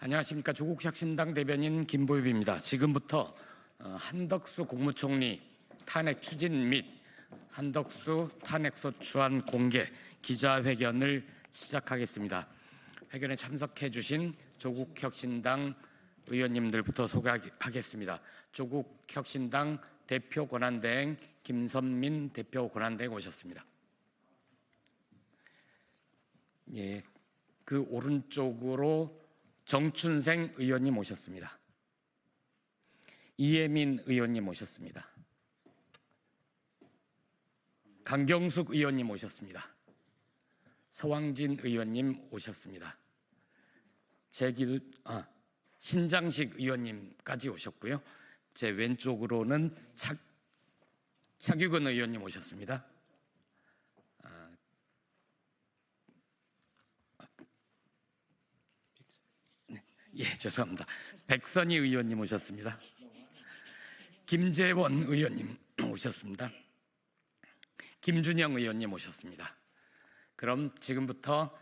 안녕하십니까. 조국혁신당 대변인 김보엽입니다. 지금부터 한덕수 국무총리 탄핵 추진 및 한덕수 탄핵소추안 공개 기자회견을 시작하겠습니다. 회견에 참석해 주신 조국혁신당 의원님들부터 소개하겠습니다. 조국혁신당 대표 권한대행 김선민 대표 권한대행 오셨습니다. 예, 그 오른쪽으로 정춘생 의원님 오셨습니다. 이혜민 의원님 오셨습니다. 강경숙 의원님 오셨습니다. 서왕진 의원님 오셨습니다. 신장식 의원님까지 오셨고요. 제 왼쪽으로는 차규근 의원님 오셨습니다. 예, 죄송합니다. 백선희 의원님 오셨습니다. 김재원 의원님 오셨습니다. 김준영 의원님 오셨습니다. 그럼 지금부터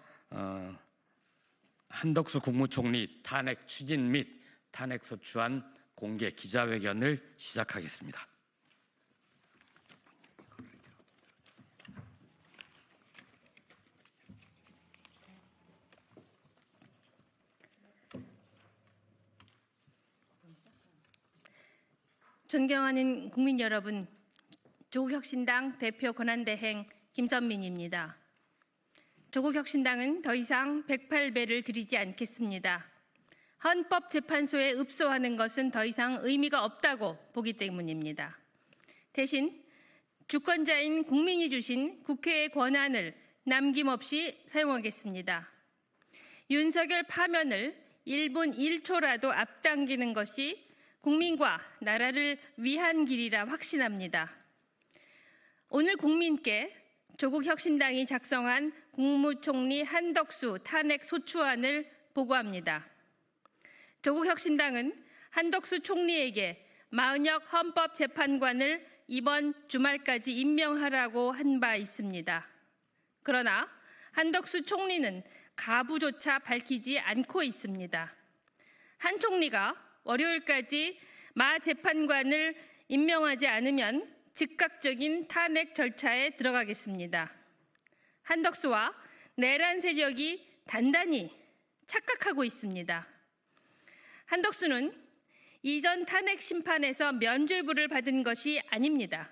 한덕수 국무총리 탄핵 추진 및 탄핵소추안 공개 기자회견을 시작하겠습니다. 존경하는 국민 여러분, 조국혁신당 대표 권한대행 김선민입니다. 조국혁신당은 더 이상 108배를 드리지 않겠습니다. 헌법재판소에 읍소하는 것은 더 이상 의미가 없다고 보기 때문입니다. 대신 주권자인 국민이 주신 국회의 권한을 남김없이 사용하겠습니다. 윤석열 파면을 1분 1초라도 앞당기는 것이 국민과 나라를 위한 길이라 확신합니다. 오늘 국민께 조국혁신당이 작성한 국무총리 한덕수 탄핵 소추안을 보고합니다. 조국혁신당은 한덕수 총리에게 마은혁 헌법재판관을 이번 주말까지 임명하라고 한 바 있습니다. 그러나 한덕수 총리는 가부조차 밝히지 않고 있습니다. 한 총리가 월요일까지 마 재판관을 임명하지 않으면 즉각적인 탄핵 절차에 들어가겠습니다. 한덕수와 내란 세력이 단단히 착각하고 있습니다. 한덕수는 이전 탄핵 심판에서 면죄부를 받은 것이 아닙니다.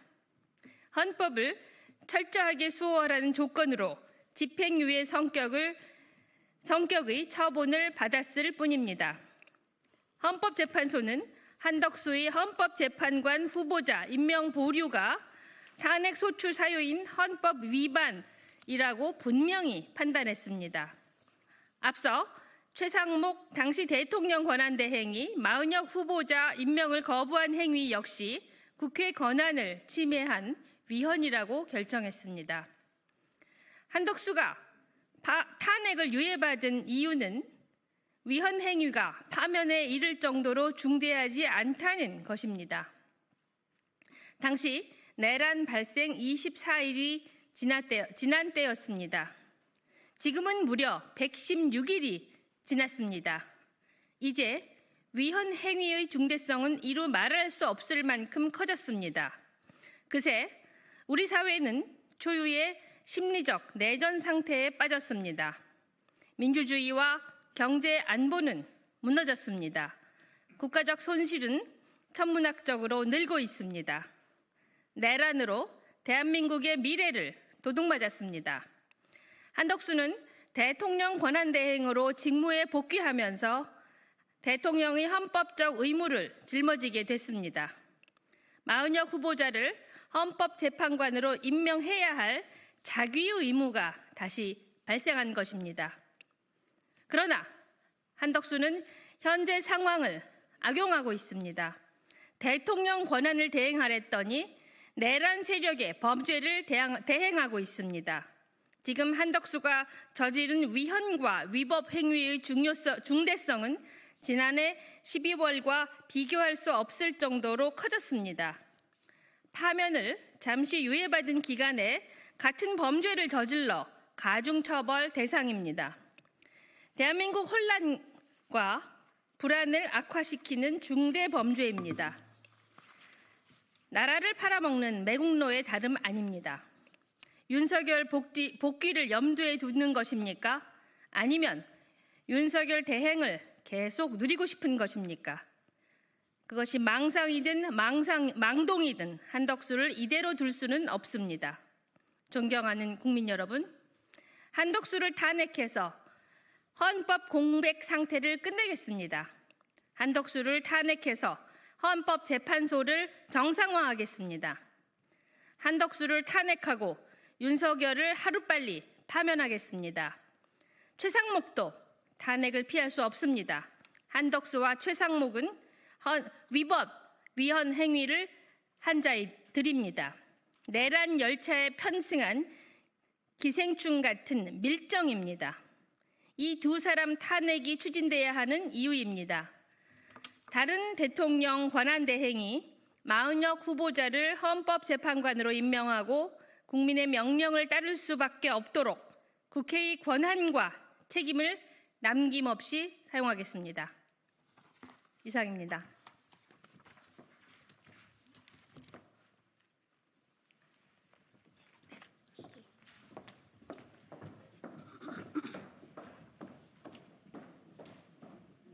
헌법을 철저하게 수호하라는 조건으로 집행유예 성격의 처분을 받았을 뿐입니다. 헌법재판소는 한덕수의 헌법재판관 후보자 임명 보류가 탄핵 소추 사유인 헌법 위반이라고 분명히 판단했습니다. 앞서 최상목 당시 대통령 권한대행이 마은혁 후보자 임명을 거부한 행위 역시 국회 권한을 침해한 위헌이라고 결정했습니다. 한덕수가 탄핵을 유예받은 이유는 위헌 행위가 파면에 이를 정도로 중대하지 않다는 것입니다. 당시 내란 발생 24일이 지난 때였습니다. 지금은 무려 116일이 지났습니다. 이제 위헌 행위의 중대성은 이루 말할 수 없을 만큼 커졌습니다. 그새 우리 사회는 초유의 심리적 내전 상태에 빠졌습니다. 민주주의와 경제 안보는 무너졌습니다. 국가적 손실은 천문학적으로 늘고 있습니다. 내란으로 대한민국의 미래를 도둑맞았습니다. 한덕수는 대통령 권한대행으로 직무에 복귀하면서 대통령의 헌법적 의무를 짊어지게 됐습니다. 마은혁 후보자를 헌법재판관으로 임명해야 할 자기의 의무가 다시 발생한 것입니다. 그러나 한덕수는 현재 상황을 악용하고 있습니다. 대통령 권한을 대행하랬더니 내란 세력의 범죄를 대행하고 있습니다. 지금 한덕수가 저지른 위헌과 위법 행위의 중대성은 지난해 12월과 비교할 수 없을 정도로 커졌습니다. 파면을 잠시 유예받은 기간에 같은 범죄를 저질러 가중처벌 대상입니다. 대한민국 혼란과 불안을 악화시키는 중대 범죄입니다. 나라를 팔아먹는 매국노의 다름 아닙니다. 윤석열 복귀를 염두에 두는 것입니까? 아니면 윤석열 대행을 계속 누리고 싶은 것입니까? 그것이 망상이든 망동이든 한덕수를 이대로 둘 수는 없습니다. 존경하는 국민 여러분, 한덕수를 탄핵해서 헌법 공백 상태를 끝내겠습니다. 한덕수를 탄핵해서 헌법재판소를 정상화하겠습니다. 한덕수를 탄핵하고 윤석열을 하루빨리 파면하겠습니다. 최상목도 탄핵을 피할 수 없습니다. 한덕수와 최상목은 위헌 행위를 한 자들입니다. 내란 열차에 편승한 기생충 같은 밀정입니다. 이 두 사람 탄핵이 추진돼야 하는 이유입니다. 다른 대통령 권한대행이 40여 후보자를 헌법재판관으로 임명하고 국민의 명령을 따를 수밖에 없도록 국회의 권한과 책임을 남김없이 사용하겠습니다. 이상입니다.